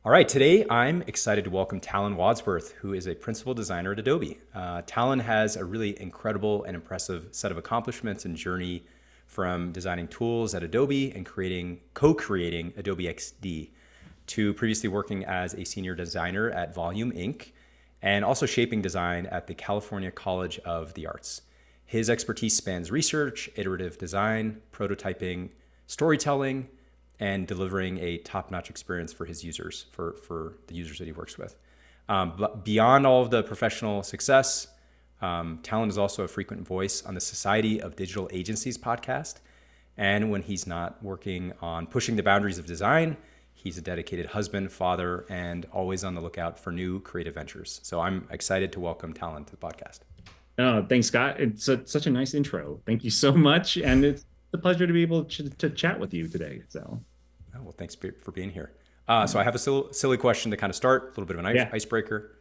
All right, today I'm excited to welcome Talin Wadsworth, who is a principal designer at Adobe. Talin has a really incredible and impressive set of accomplishments and journey from designing tools at Adobe and co-creating Adobe XD to previously working as a senior designer at Volume Inc. and also shaping design at the California College of the Arts. His expertise spans research, iterative design, prototyping, storytelling, and delivering a top-notch experience for his users, for the users that he works with. But beyond all of the professional success, Talon is also a frequent voice on the Society of Digital Agencies podcast. And when he's not working on pushing the boundaries of design, he's a dedicated husband, father, and always on the lookout for new creative ventures. So I'm excited to welcome Talon to the podcast. Oh, thanks, Scott. It's such a nice intro. Thank you so much. And it's a pleasure to be able to chat with you today. So, Oh, well, thanks for being here. So I have a silly question to kind of start, a little bit of an yeah. icebreaker.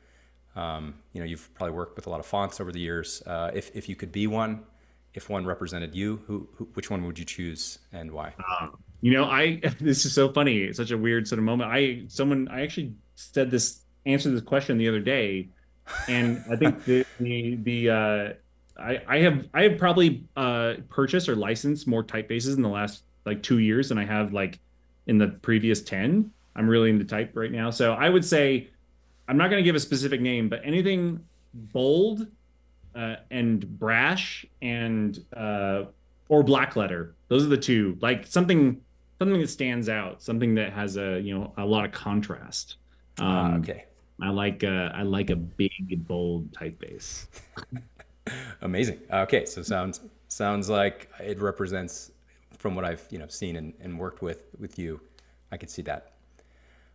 You've probably worked with a lot of fonts over the years. If you could be one, if one represented you, which one would you choose and why? This is so funny. It's such a weird sort of moment. I actually answered this question the other day, and I think I have probably purchased or licensed more typefaces in the last like 2 years than I have like in the previous 10. I'm really into type right now. So I would say I'm not going to give a specific name, but anything bold and brash and or black letter. Those are the two. Like something that stands out, something that has a lot of contrast. Um, Okay, I like a big bold typeface. amazing. Okay, so sounds like it represents from what I've seen and worked with you. I could see that.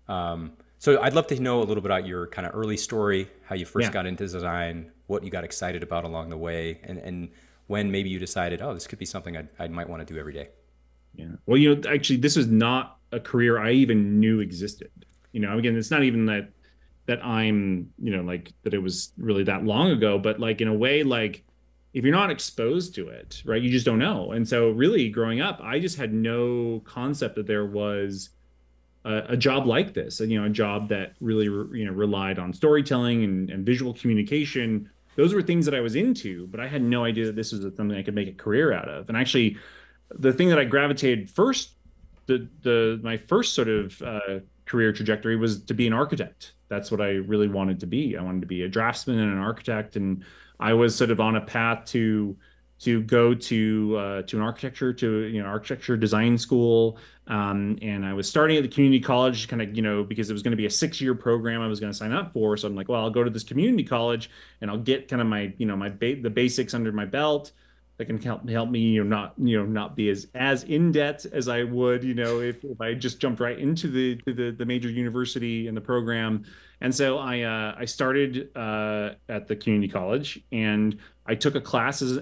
So I'd love to know a little bit about your kind of early story, how you first Yeah. got into design, what you got excited about along the way, and when maybe you decided, oh, this could be something I might want to do every day. Yeah. Well, actually, this was not a career I even knew existed. Again, it's not even that I'm, like that it was really that long ago, but like in a way, like if you're not exposed to it, right, you just don't know. And so really growing up, I just had no concept that there was a job like this, a job that really, relied on storytelling and visual communication. Those were things that I was into, but I had no idea that this was something I could make a career out of. And actually, the thing that I gravitated first, the my first sort of career trajectory was to be an architect. That's what I really wanted to be. I wanted to be a draftsman and an architect, and I was sort of on a path to go to an architecture design school. And I was starting at the community college, kind of because it was going to be a 6 year program I was going to sign up for. So I'm like, well, I'll go to this community college and I'll get kind of my the basics under my belt that can help me not be as in debt as I would if I just jumped right into the major university and the program. And so I started at the community college, and I took a class as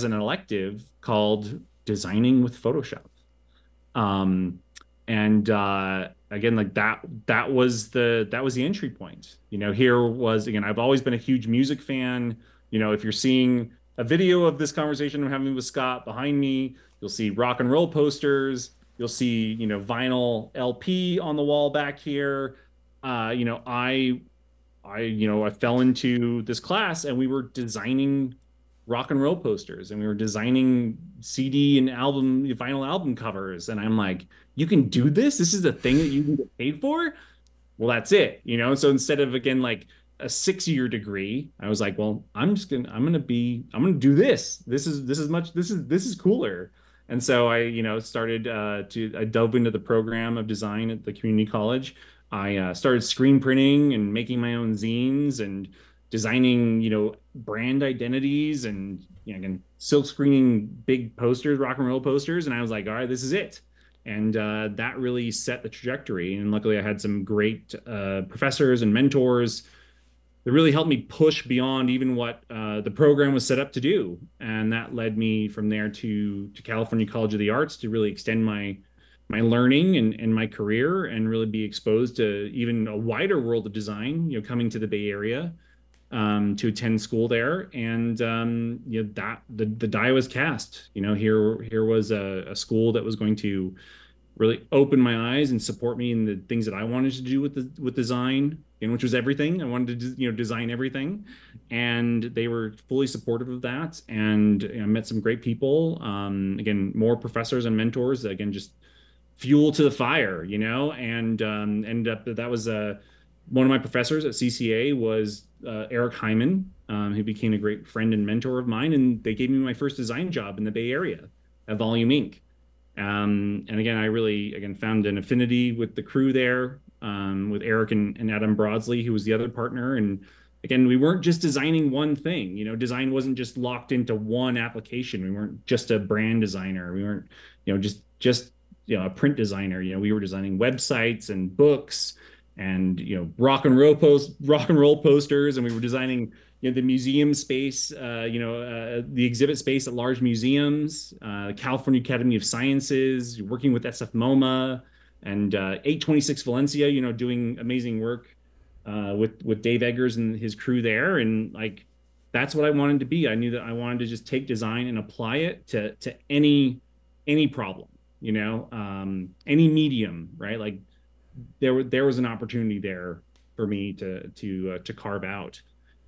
an elective called Designing with Photoshop. Um, and again, like that was the entry point. Here was again, I've always been a huge music fan. If you're seeing a video of this conversation I'm having with Scott behind me, you'll see rock and roll posters. You'll see, vinyl LP on the wall back here. Uh, you know, I I fell into this class and we were designing rock and roll posters and we were designing CD and vinyl album covers. And I'm like, you can do this? This is the thing that you can get paid for? Well, that's it. So instead of again like a 6 year degree, I was like, well, I'm gonna do this. This is cooler. And so I started I dove into the program of design at the community college. I started screen printing and making my own zines and designing, brand identities and again silk screening big posters, rock and roll posters. And I was like, all right, this is it. And that really set the trajectory. And luckily, I had some great professors and mentors that really helped me push beyond even what the program was set up to do. And that led me from there to California College of the Arts to really extend my learning and my career and really be exposed to even a wider world of design, coming to the Bay Area to attend school there. And that the die was cast. Here was a school that was going to really open my eyes and support me in the things that I wanted to do with design, and which was everything. I wanted to, design everything, and they were fully supportive of that. And I met some great people. Again, more professors and mentors. Again, just fuel to the fire, and ended up that was one of my professors at CCA was Eric Hyman, who became a great friend and mentor of mine, and they gave me my first design job in the Bay Area at Volume Inc. And again, I really again found an affinity with the crew there, with Eric and Adam Broadsley, who was the other partner. And again, we weren't just designing one thing. Design wasn't just locked into one application. We weren't just a brand designer. We weren't, just a print designer. We were designing websites and books and rock and roll posters, and we were designing the museum space, the exhibit space at large museums, California Academy of Sciences, working with SF MoMA and 826 Valencia, doing amazing work with Dave Eggers and his crew there. And like, that's what I wanted to be. I knew that I wanted to just take design and apply it to any problem, any medium, right? Like there was an opportunity there for me to carve out.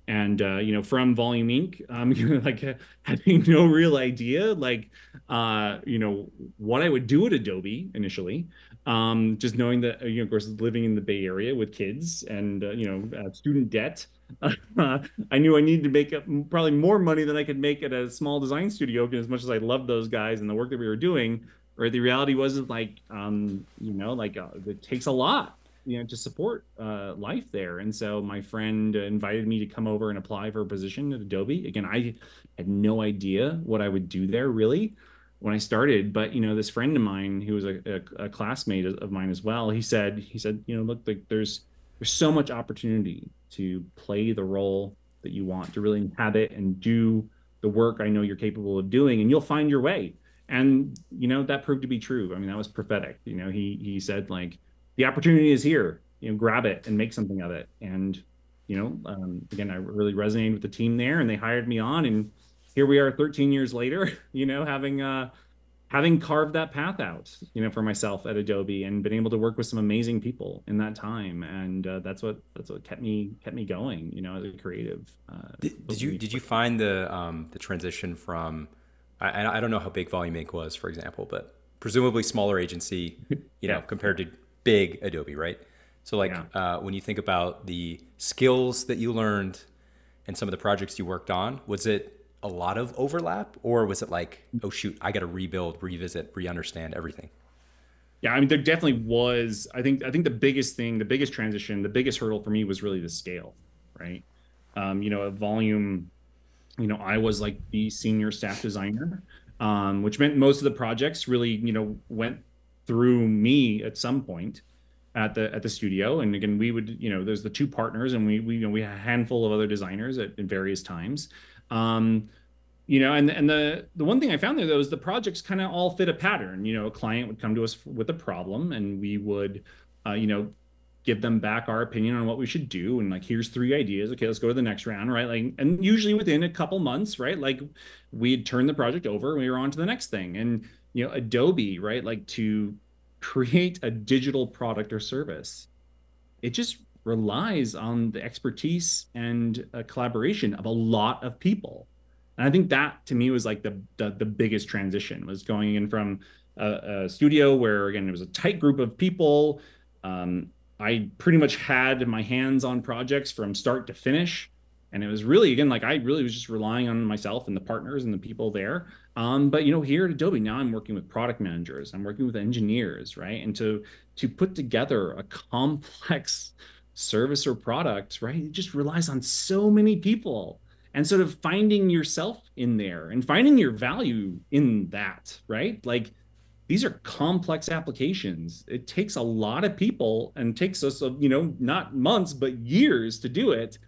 And from Volume Inc., like having no real idea, like what I would do at Adobe initially, just knowing that of course, living in the Bay Area with kids and student debt, I knew I needed to make probably more money than I could make at a small design studio. Because as much as I loved those guys and the work that we were doing, right, the reality wasn't like it takes a lot to support life there. And so my friend invited me to come over and apply for a position at Adobe. Again, I had no idea what I would do there really when I started, but this friend of mine who was a classmate of mine as well, he said, look, like there's so much opportunity to play the role that you want, to really inhabit and do the work I know you're capable of doing, and you'll find your way. And that proved to be true. I mean, that was prophetic. He said, like, the opportunity is here, grab it and make something of it. And again, I really resonated with the team there, and they hired me on, and here we are 13 years later, having carved that path out, for myself at Adobe, and been able to work with some amazing people in that time. And that's what kept me going, as a creative. Did you find the transition from I don't know how big Volume Inc. was, for example, but presumably smaller agency, Yeah. compared to big Adobe, right? So like Yeah. when you think about the skills that you learned and some of the projects you worked on, was it a lot of overlap, or was it like, oh shoot, I got to rebuild, revisit, re-understand everything? Yeah, I mean, there definitely was. I think the biggest thing, the biggest transition, the biggest hurdle for me was really the scale, right? A volume, I was like the senior staff designer, which meant most of the projects really, went through me at some point at the studio. And again, we would, there's the two partners, and we had a handful of other designers at various times. Um, and the one thing I found there though is the projects kind of all fit a pattern. A client would come to us with a problem, and we would, give them back our opinion on what we should do, and like, here's three ideas. Okay, let's go to the next round, right? Like, and usually within a couple months, right? Like, we'd turn the project over and we were on to the next thing. And Adobe, right? Like, to create a digital product or service, it just relies on the expertise and collaboration of a lot of people. And I think that to me was like the biggest transition, was going in from a studio where again it was a tight group of people. Um, I pretty much had my hands on projects from start to finish, and it was really again like I really was just relying on myself and the partners and the people there. But here at Adobe now I'm working with product managers, I'm working with engineers, right? And to put together a complex service or product, right? It just relies on so many people, and sort of finding yourself in there and finding your value in that, right? Like, these are complex applications. It takes a lot of people and takes us, not months, but years to do it.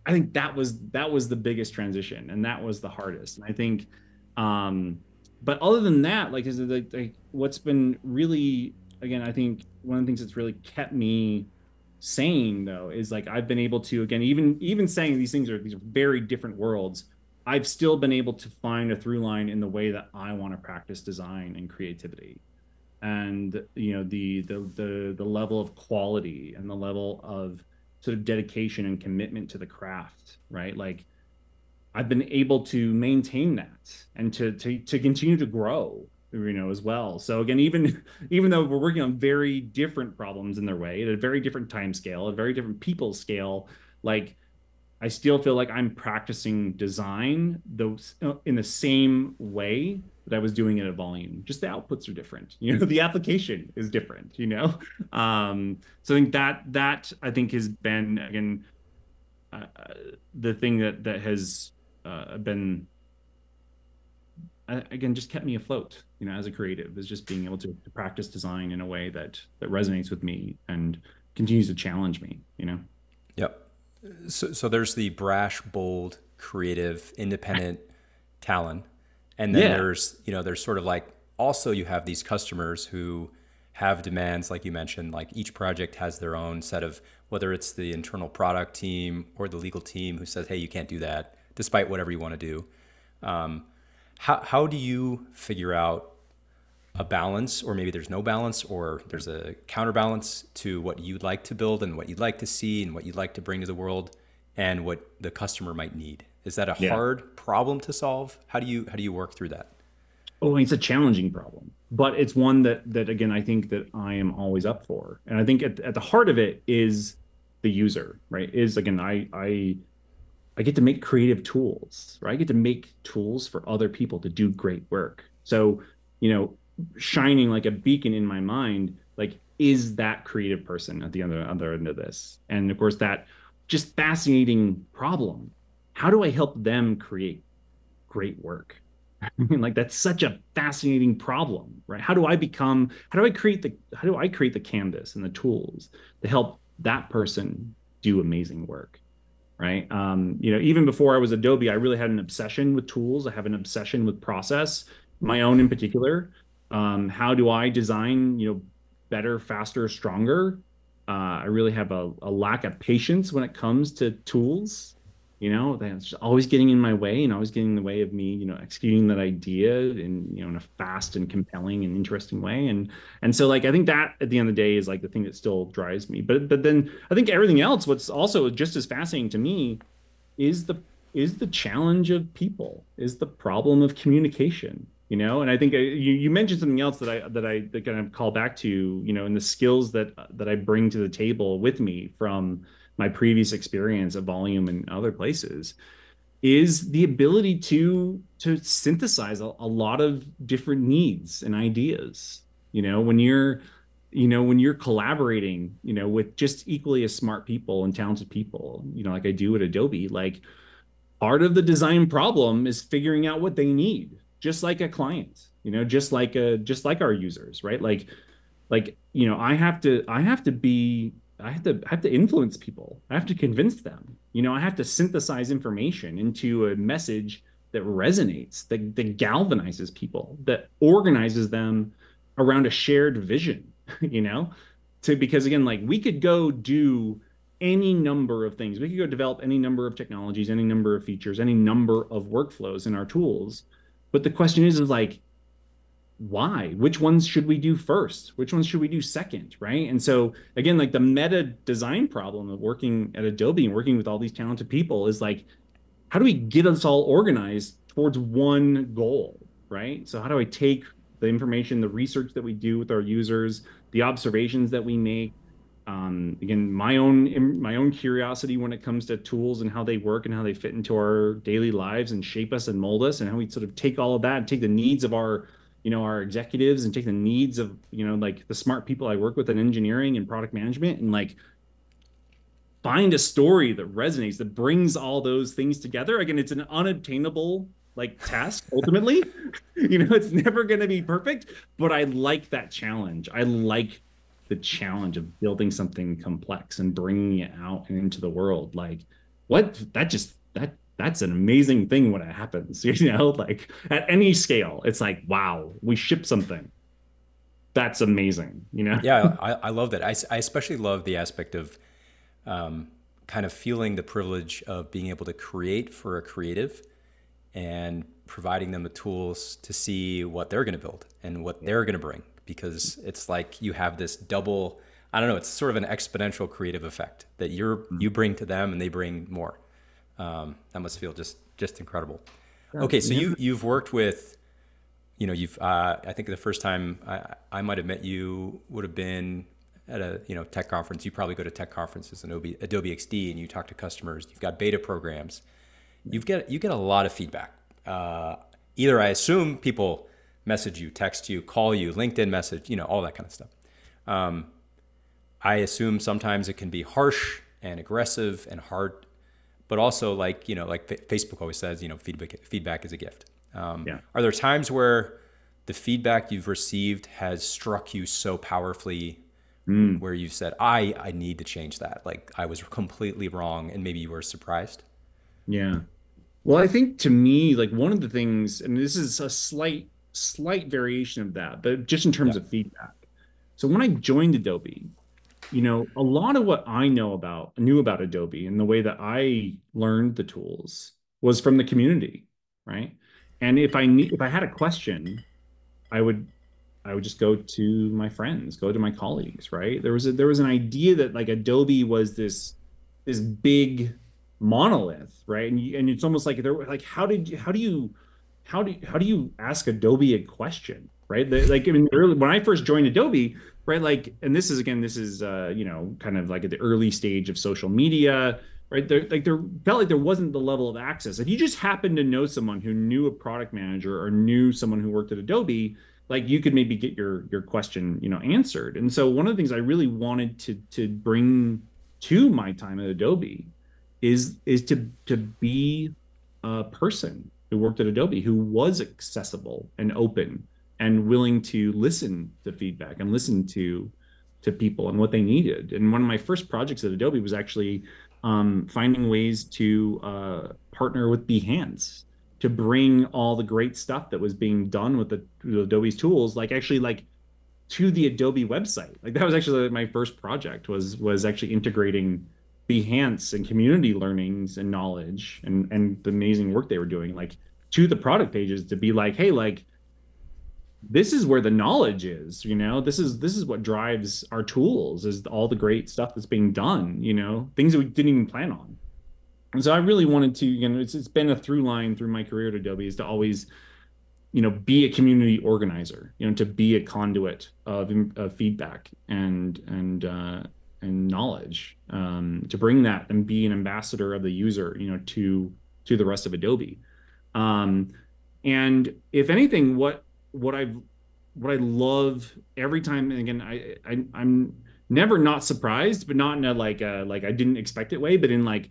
I think that was the biggest transition, and that was the hardest. And I think, but other than that, like, is it like what's been really, again, I think one of the things that's really kept me sane though is like I've been able to, again, even saying these are very different worlds, I've still been able to find a through line in the way that I want to practice design and creativity. and the level of quality and the level of sort of dedication and commitment to the craft, right? Like I've been able to maintain that and to continue to grow, as well. So again, even though we're working on very different problems in their way, at a very different time scale, a very different people scale, like I still feel like I'm practicing design those in the same way that I was doing it at volume. Just the outputs are different. The application is different. So I think that I think has been again the thing that has been again just kept me afloat. As a creative is just being able to practice design in a way that resonates with me and continues to challenge me. Yep. So there's the brash, bold, creative, independent Talon. And then Yeah. there's sort of like, also you have these customers who have demands, like you mentioned, like each project has their own set of, whether it's the internal product team or the legal team who says, hey, you can't do that, despite whatever you want to do. How do you figure out a balance, or maybe there's no balance, or there's a counterbalance to what you'd like to build and what you'd like to see and what you'd like to bring to the world and what the customer might need? Is that a Yeah. hard problem to solve? How do you work through that? Oh, it's a challenging problem, but it's one that again I think that I am always up for, and I think at the heart of it is the user, right? Is again I get to make creative tools, right? I get to make tools for other people to do great work. So you know, shining like a beacon in my mind, like is that creative person at the other end of this, and of course that just fascinating problem. How do I help them create great work? Like that's such a fascinating problem, right? How do I create the canvas and the tools to help that person do amazing work, right? Even before I was Adobe, I really had an obsession with tools. I have an obsession with process, my own in particular. How do I design, better, faster, stronger? I really have a lack of patience when it comes to tools. That's always getting in my way and always getting in the way of me, executing that idea in a fast and compelling and interesting way. And so like I think that at the end of the day is like the thing that still drives me. But then I think everything else, what's also just as fascinating to me is the challenge of people, is the problem of communication. And I think you mentioned something else that kind of call back to, in the skills that I bring to the table with me from my previous experience of volume and other places is the ability to synthesize a lot of different needs and ideas. When you're collaborating, with just equally as smart people and talented people, like I do at Adobe, like part of the design problem is figuring out what they need, just like a client, just like our users, right? I have to influence people. I have to convince them. I have to synthesize information into a message that resonates, that galvanizes people, that organizes them around a shared vision, you know, because again, like we could go do any number of things. We could go develop any number of technologies, any number of features, any number of workflows in our tools. But the question is like, why? Which ones should we do first? Which ones should we do second? Right. And so again, like the meta design problem of working at Adobe and working with all these talented people is like, how do we get us all organized towards one goal? Right. So how do I take the information, the research that we do with our users, the observations that we make, again, my own curiosity when it comes to tools and how they work and how they fit into our daily lives and shape us and mold us, and how we sort of take all of that and take the needs of our executives and take the needs of like the smart people I work with in engineering and product management, and like find a story that resonates, that brings all those things together. Again, it's an unattainable like task ultimately. It's never going to be perfect, but I like that challenge. I like the challenge of building something complex and bringing it out and into the world. Like that's an amazing thing when it happens, like at any scale. It's like, wow, we ship something. That's amazing. Yeah, I love that. I especially love the aspect of kind of feeling the privilege of being able to create for a creative and providing them the tools to see what they're going to build and what they're going to bring. because it's like you have this double, I don't know, it's sort of an exponential creative effect that you bring to them and they bring more. That must feel just incredible. Yeah, Okay, so yeah, you've worked with, you've I think the first time I might have met you would have been at a tech conference. You probably go to tech conferences, Adobe XD, and you talk to customers. You've got beta programs. You get a lot of feedback. Either I assume people message you, text you, call you, LinkedIn message, all that kind of stuff. I assume sometimes it can be harsh and aggressive and hard, but also like Facebook always says, feedback is a gift. yeah. Are there times where the feedback you've received has struck you so powerfully Mm, where you've said, I need to change that. Like I was completely wrong and maybe you were surprised? yeah. Well, I think to me, like one of the things, and this is a slight variation of that, but just in Yeah. terms of feedback. So when I joined Adobe, a lot of what I knew about Adobe and the way that I learned the tools was from the community, right? And if I had a question, I would I would just go to my friends, go to my colleagues, right? There was an idea that like Adobe was this big monolith, right? And it's almost like they're like, how do you ask Adobe a question, right? Like I mean, early when I first joined Adobe, right? Like, and this is kind of like at the early stage of social media, right? There felt like there wasn't the level of access. If you just happened to know someone who knew a product manager or knew someone who worked at Adobe, like you could maybe get your question, answered. And so one of the things I really wanted to bring to my time at Adobe is to be a person who worked at Adobe who was accessible and open and willing to listen to feedback and listen to people and what they needed. And one of my first projects at Adobe was actually finding ways to partner with Behance to bring all the great stuff that was being done with the Adobe's tools, like actually like to the Adobe website. Like that was actually my first project was actually integrating Behance and community learnings and knowledge and the amazing work they were doing, like to the product pages to be like, hey, like this is where the knowledge is, this is what drives our tools is all the great stuff that's being done, things that we didn't even plan on. And so I really wanted to, it's been a through line through my career at Adobe is to always, be a community organizer, to be a conduit of feedback and knowledge, to bring that and be an ambassador of the user, to the rest of Adobe. Um, and if anything, what I love every time, and again, I'm never not surprised, but not in a like I didn't expect it way, but in like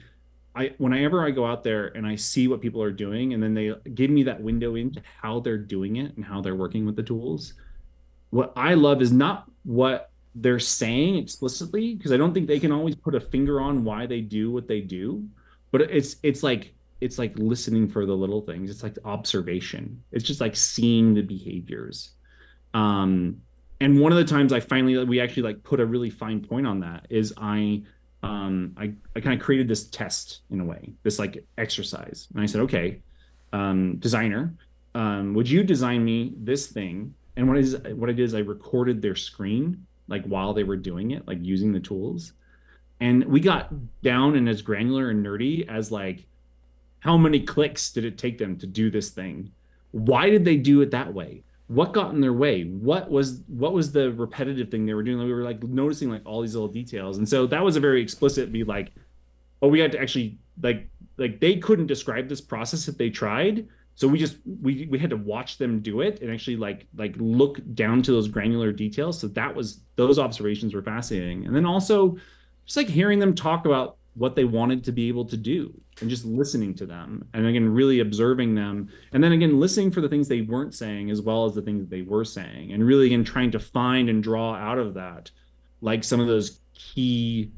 whenever I go out there and I see what people are doing, and then they give me that window into how they're doing it and how they're working with the tools. What I love is not what they're saying explicitly, because I don't think they can always put a finger on why they do what they do, but it's like listening for the little things. It's like observation. It's just like seeing the behaviors. Um, and one of the times we actually like put a really fine point on that is I kind of created this test in a way, this like exercise. And I said, okay, designer, would you design me this thing? And what I did is I recorded their screen like while they were doing it, like using the tools. And we got down and as granular and nerdy as like how many clicks did it take them to do this thing? Why did they do it that way? What got in their way? What was the repetitive thing they were doing? We were like noticing like all these little details. And so that was a very explicit be like, oh, we had to actually like they couldn't describe this process if they tried. So we had to watch them do it and actually like look down to those granular details. So those observations were fascinating. And then also just like hearing them talk about what they wanted to be able to do and just listening to them and again really observing them and then again listening for the things they weren't saying as well as the things they were saying and really again trying to find and draw out of that like some of those key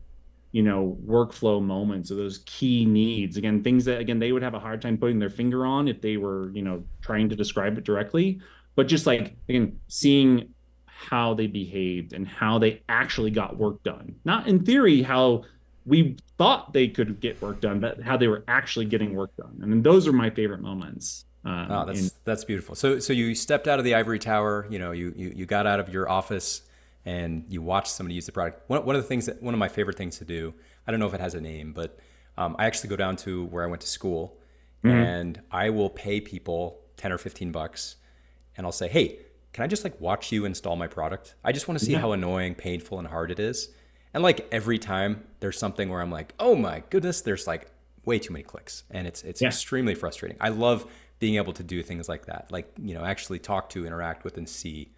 workflow moments or those key needs again things that again they would have a hard time putting their finger on if they were trying to describe it directly but just like again seeing how they behaved and how they actually got work done not in theory how we thought they could get work done, but how they were actually getting work done. And those are my favorite moments. Oh, In that's beautiful. So you stepped out of the ivory tower. You got out of your office and you watched somebody use the product. One of the things that one of my favorite things to do. I don't know if it has a name, but I actually go down to where I went to school, Mhm. and I will pay people $10 or $15, and I'll say, "Hey, can I just like watch you install my product? I just want to see Yeah. how annoying, painful, and hard it is." And like every time, there's something where I'm like, "Oh my goodness, there's like way too many clicks," and it's Yeah. extremely frustrating. I love being able to do things like that, like actually talk to, interact with, and see.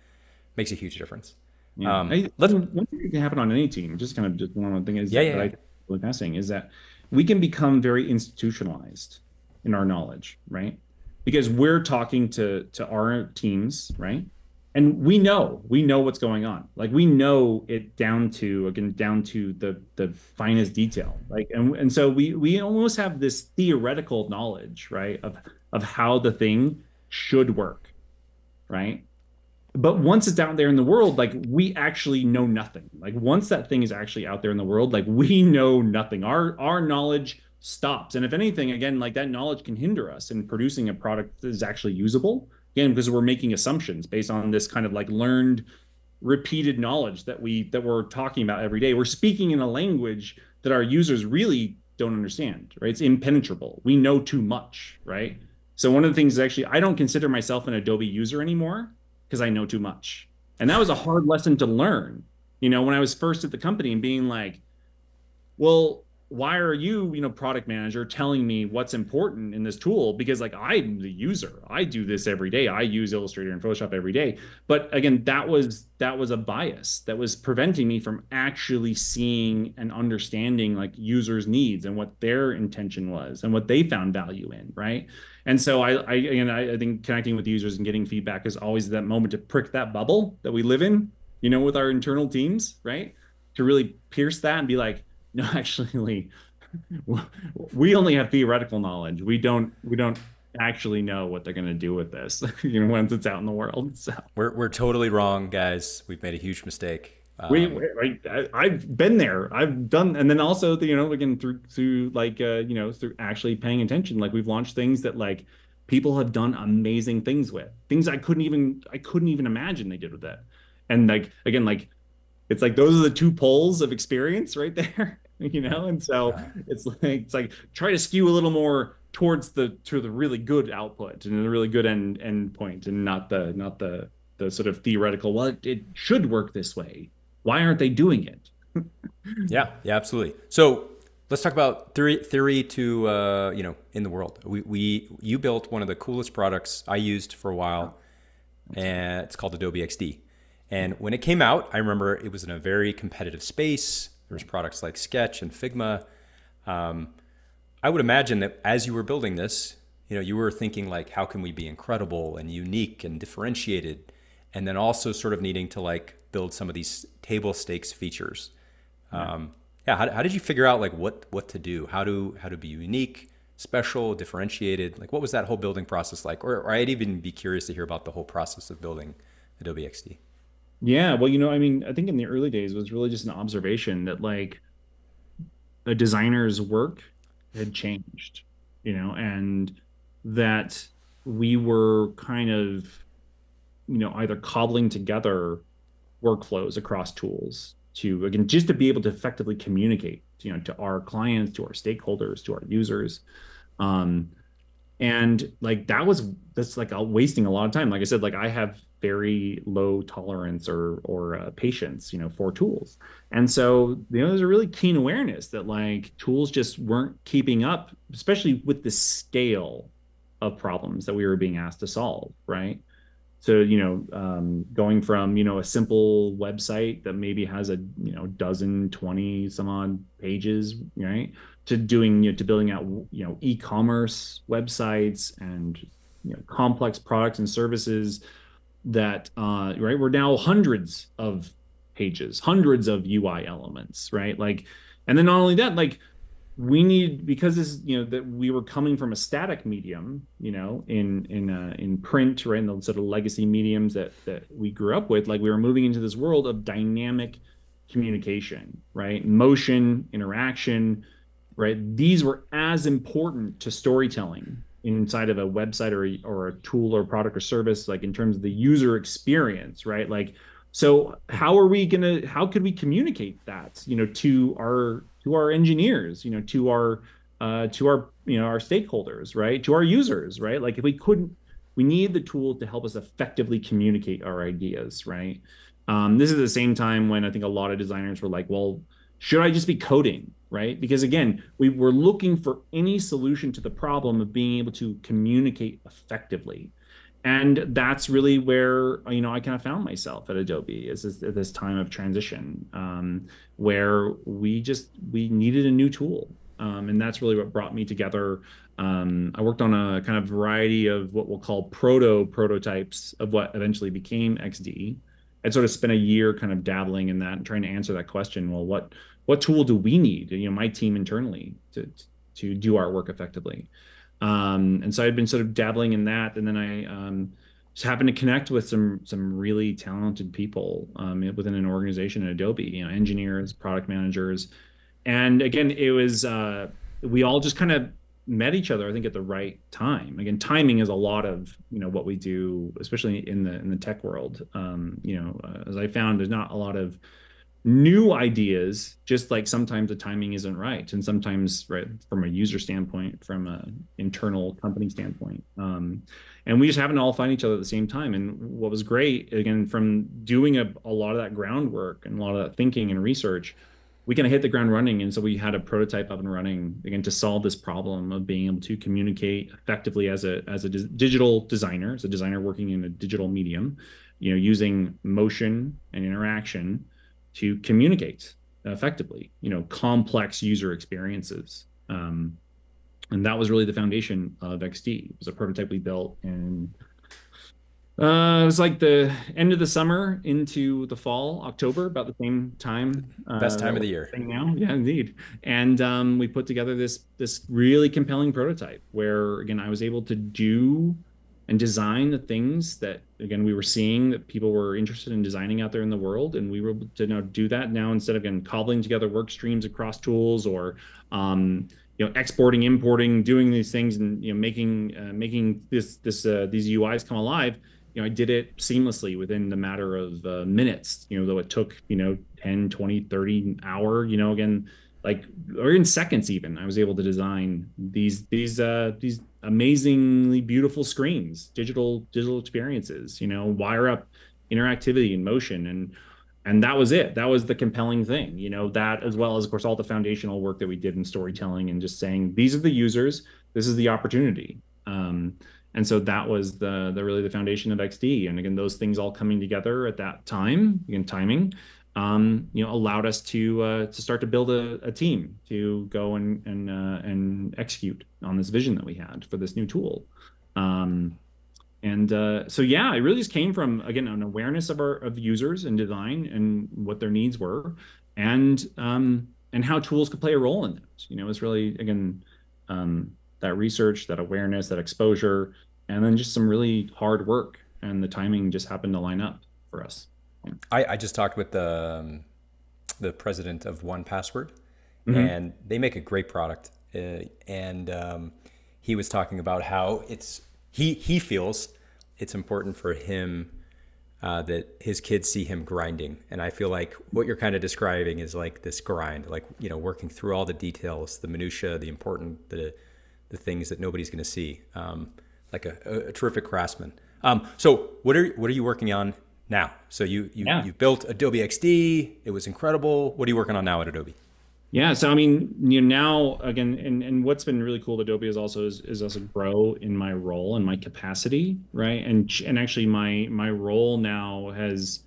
Makes a huge difference. Yeah. Let's One thing that can happen on any team, just kind of just one thing is Yeah, yeah, that I yeah. think is really fascinating is that we can become very institutionalized in our knowledge, right? Because we're talking to our teams, right? And we know what's going on. Like we know it down to again down to the finest detail. Like and so we almost have this theoretical knowledge, right, of how the thing should work, right? But once it's out there in the world, like we actually know nothing. Like once that thing is actually out there in the world, like we know nothing. Our knowledge stops. And if anything, again, like that knowledge can hinder us in producing a product that is actually usable. Again, because we're making assumptions based on this kind of like learned, repeated knowledge that we're talking about every day. We're speaking in a language that our users really don't understand, right? It's impenetrable. We know too much, right? So one of the things is actually I don't consider myself an Adobe user anymore because I know too much. And that was a hard lesson to learn, when I was first at the company and being like, well, why are you, product manager telling me what's important in this tool? Because like I'm the user. I do this every day. I use Illustrator and Photoshop every day. But again, that was a bias that was preventing me from actually seeing and understanding like users' needs and what their intention was and what they found value in, right? And so I think connecting with users and getting feedback is always that moment to prick that bubble that we live in, with our internal teams, right? To really pierce that and be like, no, actually, we only have theoretical knowledge. We don't actually know what they're going to do with this, once it's out in the world. So We're totally wrong, guys. We've made a huge mistake. I've been there. I've done, and then also, again, through like, through actually paying attention, like we've launched things that like people have done amazing things with, things I couldn't even imagine they did with that. And like, again, like it's like those are the two poles of experience right there, and so it's like try to skew a little more towards the really good output and the really good end point, and not the sort of theoretical, well, it should work this way, why aren't they doing it? Yeah, yeah, absolutely. So let's talk about theory to in the world. You built one of the coolest products I used for a while, and it's called Adobe XD. And when it came out, I remember it was in a very competitive space. There's products like Sketch and Figma. Um, I would imagine that as you were building this, you were thinking like, how can we be incredible and unique and differentiated, and then also sort of needing to like build some of these table stakes features. Yeah. Yeah, how did you figure out like what to do, how to be unique, special, differentiated? Like, what was that whole building process like? Or I'd even be curious to hear about the whole process of building Adobe XD. Yeah, well, I mean, I think in the early days it was really just an observation that like a designer's work had changed, and that we were kind of, either cobbling together workflows across tools to, again, just to be able to effectively communicate, to our clients, to our stakeholders, to our users. Um, and like that's like wasting a lot of time. Like I said, like I have very low tolerance or patience, for tools. And so, there's a really keen awareness that like tools just weren't keeping up, especially with the scale of problems that we were being asked to solve, right? So, going from, a simple website that maybe has a, dozen, 20 some odd pages, right? To doing, to building out, e-commerce websites and, complex products and services that, right, we're now hundreds of pages, hundreds of UI elements, right? Like, and then not only that, like we need, because this that we were coming from a static medium, in print, right, and the sort of legacy mediums that we grew up with, like we were moving into this world of dynamic communication, right, motion, interaction, right? These were as important to storytelling inside of a website or a tool or product or service, like in terms of the user experience, right? Like, so how could we communicate that, to our engineers, to our, our stakeholders, right? To our users, right? Like if we couldn't, we need the tool to help us effectively communicate our ideas, right? This is the same time when I think a lot of designers were like, well, should I just be coding, right? Because again, we were looking for any solution to the problem of being able to communicate effectively. And that's really where, I kind of found myself at Adobe at this time of transition, where we needed a new tool. And that's really what brought me together. I worked on a kind of variety of what we'll call prototypes of what eventually became XD. I'd sort of spent a year kind of dabbling in that and trying to answer that question. Well, what tool do we need, my team internally to do our work effectively? And so I'd been sort of dabbling in that, and then I just happened to connect with some really talented people within an organization at Adobe, engineers, product managers, and again, it was we all just kind of met each other, I think, at the right time. Again, timing is a lot of what we do, especially in the tech world. As I found, there's not a lot of new ideas, just like sometimes the timing isn't right, and sometimes right from a user standpoint, from an internal company standpoint, and we just happen to all find each other at the same time. And what was great, again, from doing a lot of that groundwork and a lot of that thinking and research, we kind of hit the ground running. And so we had a prototype up and running again to solve this problem of being able to communicate effectively as a digital designer, as a designer working in a digital medium, using motion and interaction to communicate effectively, complex user experiences. And that was really the foundation of XD. It was a prototype we built, and it was like the end of the summer into the fall, October, about the same time Best time that of we're the year. saying now. Yeah, indeed. And we put together this really compelling prototype where, again, I was able to do and design the things that, again, we were seeing that people were interested in designing out there in the world, and we were able to now do that now instead of, again, cobbling together work streams across tools or exporting, importing, doing these things, and making these UIs come alive. I did it seamlessly within the matter of minutes, though it took, 10, 20, 30 hour, again, like, or in seconds even, I was able to design these amazingly beautiful screens, digital experiences, wire up interactivity and motion. And that was it. That was the compelling thing, that, as well as, of course, all the foundational work that we did in storytelling and just saying, these are the users, this is the opportunity. And so that was the really the foundation of XD. And again, those things all coming together at that time, again, timing, allowed us to start to build a team to go and execute on this vision that we had for this new tool. So yeah, it really just came from, again, an awareness of users and design and what their needs were, and how tools could play a role in that. It's really, again, that research, that awareness, that exposure, and then just some really hard work, and the timing just happened to line up for us. I just talked with the president of 1Password, Mm-hmm. and they make a great product. And he was talking about how he feels it's important for him that his kids see him grinding. And I feel like what you're kind of describing is like this grind, like, working through all the details, the minutia, the important, the things that nobody's going to see, like a terrific craftsman. So what are you working on now? So you built Adobe XD. It was incredible. What are you working on now at Adobe? Yeah, so I mean, now again, and what's been really cool at Adobe is also grow in my role and my capacity, right? And actually, my role now has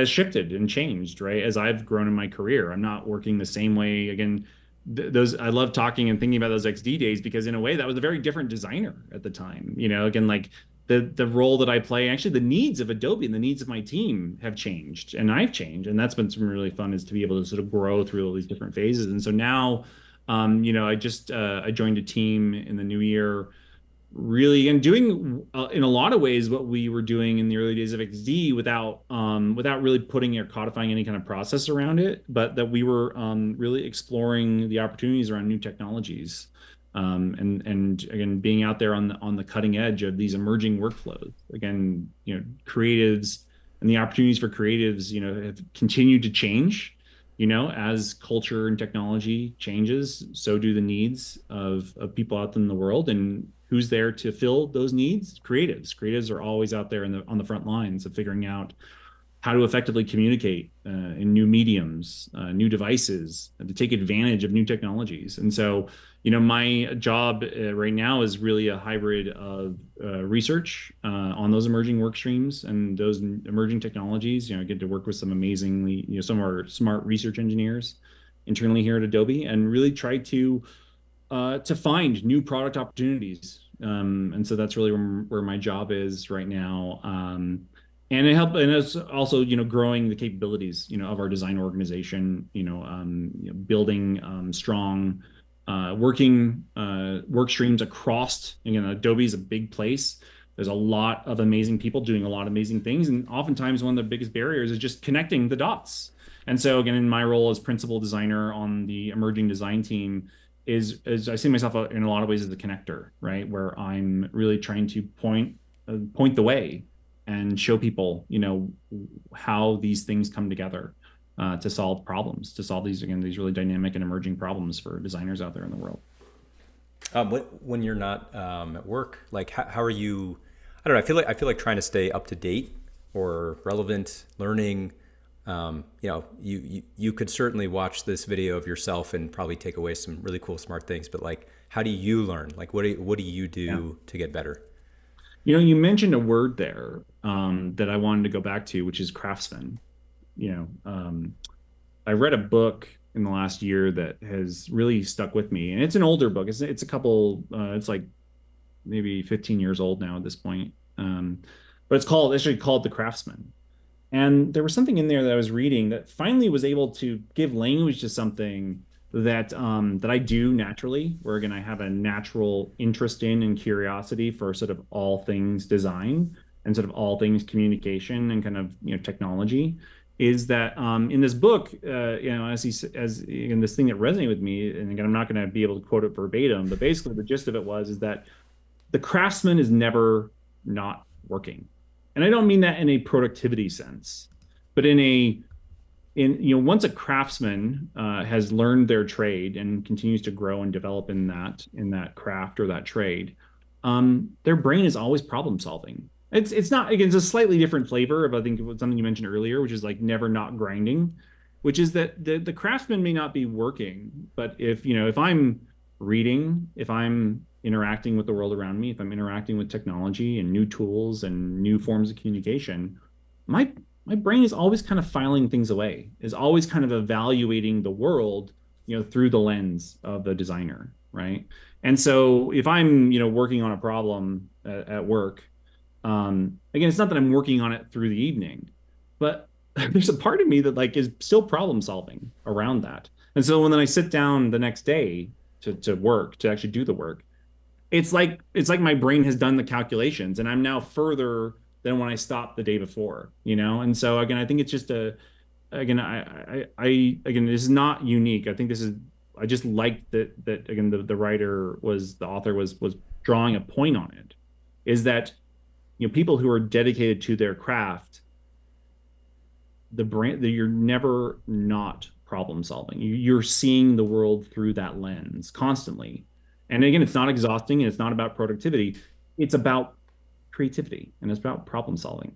shifted and changed, right? As I've grown in my career, I'm not working the same way. Again, those, I love talking and thinking about those XD days, because in a way that was a very different designer at the time. Again, like the role that I play, actually the needs of Adobe and the needs of my team have changed, and I've changed, and that's been some really fun, is to be able to sort of grow through all these different phases. And so now, I joined a team in the new year, really, and doing in a lot of ways what we were doing in the early days of XD without really putting or codifying any kind of process around it, but that we were really exploring the opportunities around new technologies. and again, being out there on the cutting edge of these emerging workflows. Again, creatives and the opportunities for creatives, have continued to change. As culture and technology changes, so do the needs of people out in the world. And who's there to fill those needs? Creatives. Creatives are always out there on the front lines of figuring out how to effectively communicate in new mediums, new devices, to take advantage of new technologies. And so, my job right now is really a hybrid of research on those emerging work streams and those emerging technologies. I get to work with some amazingly, some of our smart research engineers internally here at Adobe, and really try to find new product opportunities. And so that's really where my job is right now. And it's also, growing the capabilities, of our design organization, building strong working work streams across. Again, Adobe is a big place. There's a lot of amazing people doing a lot of amazing things. And oftentimes one of the biggest barriers is just connecting the dots. And so again, in my role as principal designer on the emerging design team, is I see myself in a lot of ways as the connector, right? Where I'm really trying to point the way and show people, how these things come together to solve problems, to solve these really dynamic and emerging problems for designers out there in the world. When you're not at work, like how are you? I don't know. I feel like trying to stay up to date or relevant, learning. You could certainly watch this video of yourself and probably take away some really cool, smart things. But like, how do you learn? Like, what do you do to get better? You mentioned a word there that I wanted to go back to, which is craftsman. I read a book in the last year that has really stuck with me, and it's an older book. It's a couple. It's like maybe 15 years old now at this point. But it's actually called The Craftsman. And there was something in there that I was reading that finally was able to give language to something that I do naturally, where again I have a natural interest in and curiosity for sort of all things design and sort of all things communication and kind of technology. Is that in this book, as again, this thing that resonated with me, and again I'm not going to be able to quote it verbatim, but basically the gist of it is that the craftsman is never not working, and I don't mean that in a productivity sense, but once a craftsman has learned their trade and continues to grow and develop in that craft or that trade, their brain is always problem solving. It's not, again, it's a slightly different flavor of, I think, something you mentioned earlier, which is like never not grinding, which is that the craftsman may not be working, but if I'm reading, if I'm interacting with the world around me, if I'm interacting with technology and new tools and new forms of communication, my brain is always kind of filing things away, is always kind of evaluating the world, through the lens of the designer, right? And so if I'm, working on a problem at work, again, it's not that I'm working on it through the evening, but there's a part of me that like is still problem solving around that. And so when then I sit down the next day to work, to actually do the work, it's like my brain has done the calculations and I'm now further than when I stopped the day before, And so again, I think it's just again, again, this is not unique. I think I just like that again, the author was drawing a point on it, is that, people who are dedicated to their craft, you're never not problem solving. You're seeing the world through that lens constantly. And again, it's not exhausting and it's not about productivity. It's about creativity and it's about problem solving.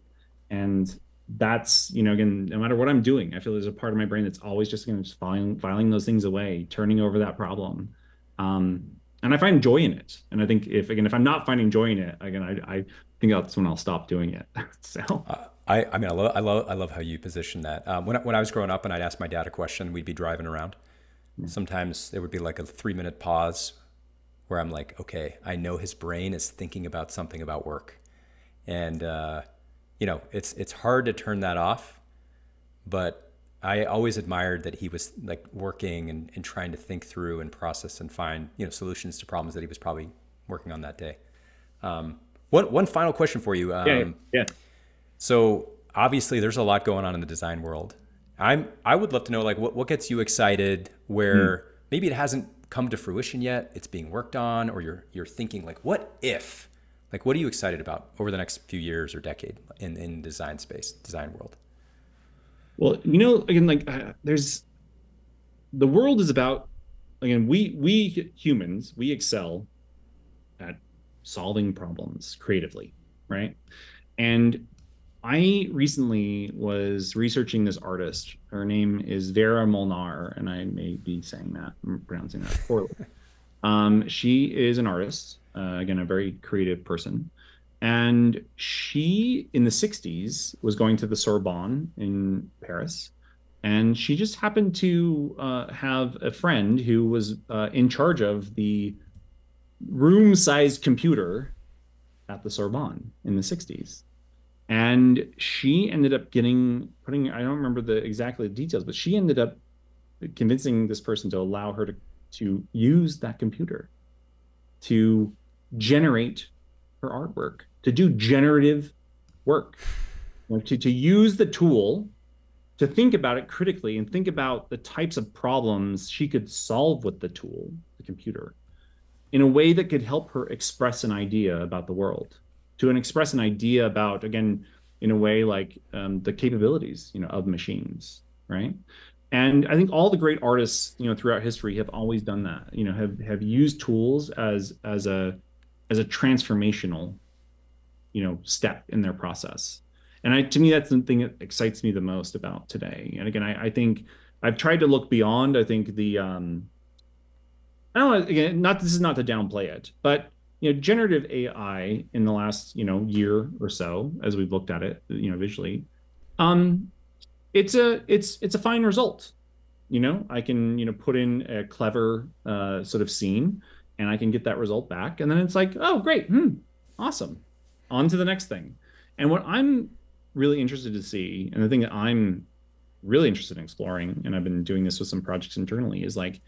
And that's, again, no matter what I'm doing, I feel there's a part of my brain that's always just going to filing those things away, turning over that problem. And I find joy in it. And I think if I'm not finding joy in it, again, I think that's when I'll stop doing it. So I mean, I love how you position that. When I was growing up and I'd ask my dad a question, we'd be driving around. Sometimes there would be like a 3-minute pause where I'm like, okay, I know his brain is thinking about something about work. And, it's hard to turn that off, but I always admired that he was like working and trying to think through and process and find, solutions to problems that he was probably working on that day. One final question for you. Yeah. So obviously there's a lot going on in the design world. I would love to know, like, what gets you excited where maybe it hasn't come to fruition yet? It's being worked on, or you're thinking like, what if? Like, what are you excited about over the next few years or decade in design space, design world? Well, again, like there's the world is about, again, we humans, we excel at solving problems creatively, right? And I recently was researching this artist. Her name is Vera Molnar, and I may be saying that, I'm pronouncing that poorly. She is an artist, again, a very creative person. And she, in the 60s, was going to the Sorbonne in Paris. And she just happened to have a friend who was in charge of the room-sized computer at the Sorbonne in the 60s. And she ended up putting, I don't remember the exactly the details, but she ended up convincing this person to allow her to use that computer to generate her artwork, to do generative work, to use the tool, to think about it critically and think about the types of problems she could solve with the tool, the computer, in a way that could help her express an idea about the world, to express an idea about, again, in a way like the capabilities, of machines, right? And I think all the great artists, throughout history have always done that, have used tools as a transformational, step in their process. And to me, that's the thing that excites me the most about today. And again, I think I've tried to look beyond, I think I don't know, again, this is not to downplay it, but generative AI in the last, year or so, as we've looked at it, visually, um, it's a fine result. I can, put in a clever sort of scene and I can get that result back. And then it's like, oh, great. Awesome. On to the next thing. And what I'm really interested to see, and the thing that I'm really interested in exploring, and I've been doing this with some projects internally, is like,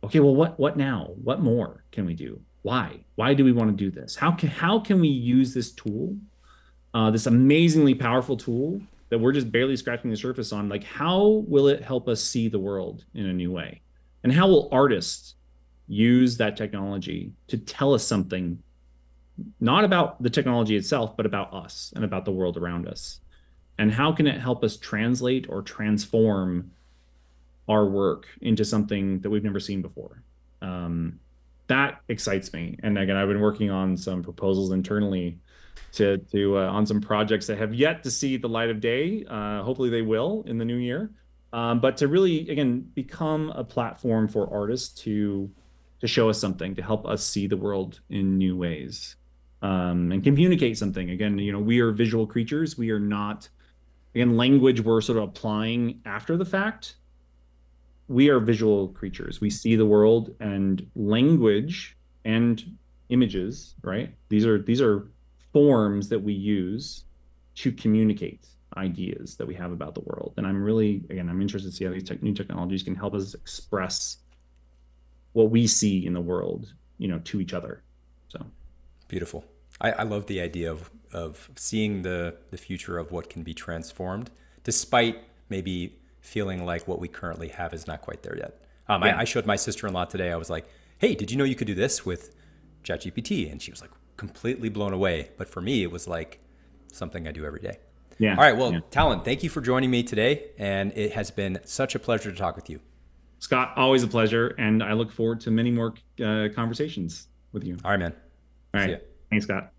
okay, well, what now? What more can we do? Why do we want to do this? How can we use this tool, this amazingly powerful tool that we're just barely scratching the surface on? Like, how will it help us see the world in a new way? And how will artists use that technology to tell us something, not about the technology itself, but about us and about the world around us? And how can it help us translate or transform our work into something that we've never seen before? That excites me. And again, I've been working on some proposals internally to on some projects that have yet to see the light of day. Hopefully they will in the new year. But to really, again, become a platform for artists to show us something, to help us see the world in new ways, and communicate something. Again, we are visual creatures. We are not, again, language we're sort of applying after the fact. We are visual creatures. We see the world, and language and images, right? These are forms that we use to communicate ideas that we have about the world. And I'm interested to see how these new technologies can help us express what we see in the world, to each other. So Beautiful. I love the idea of seeing the future of what can be transformed, despite maybe feeling like what we currently have is not quite there yet. I showed my sister-in-law today. I was like, hey, did you know you could do this with ChatGPT? And she was like completely blown away. But for me, it was like something I do every day. yeah. All right. Well, Yeah. Talin, thank you for joining me today. And it has been such a pleasure to talk with you. Scott, always a pleasure. And I look forward to many more conversations with you. All right, man. All See ya. right. Thanks, Scott.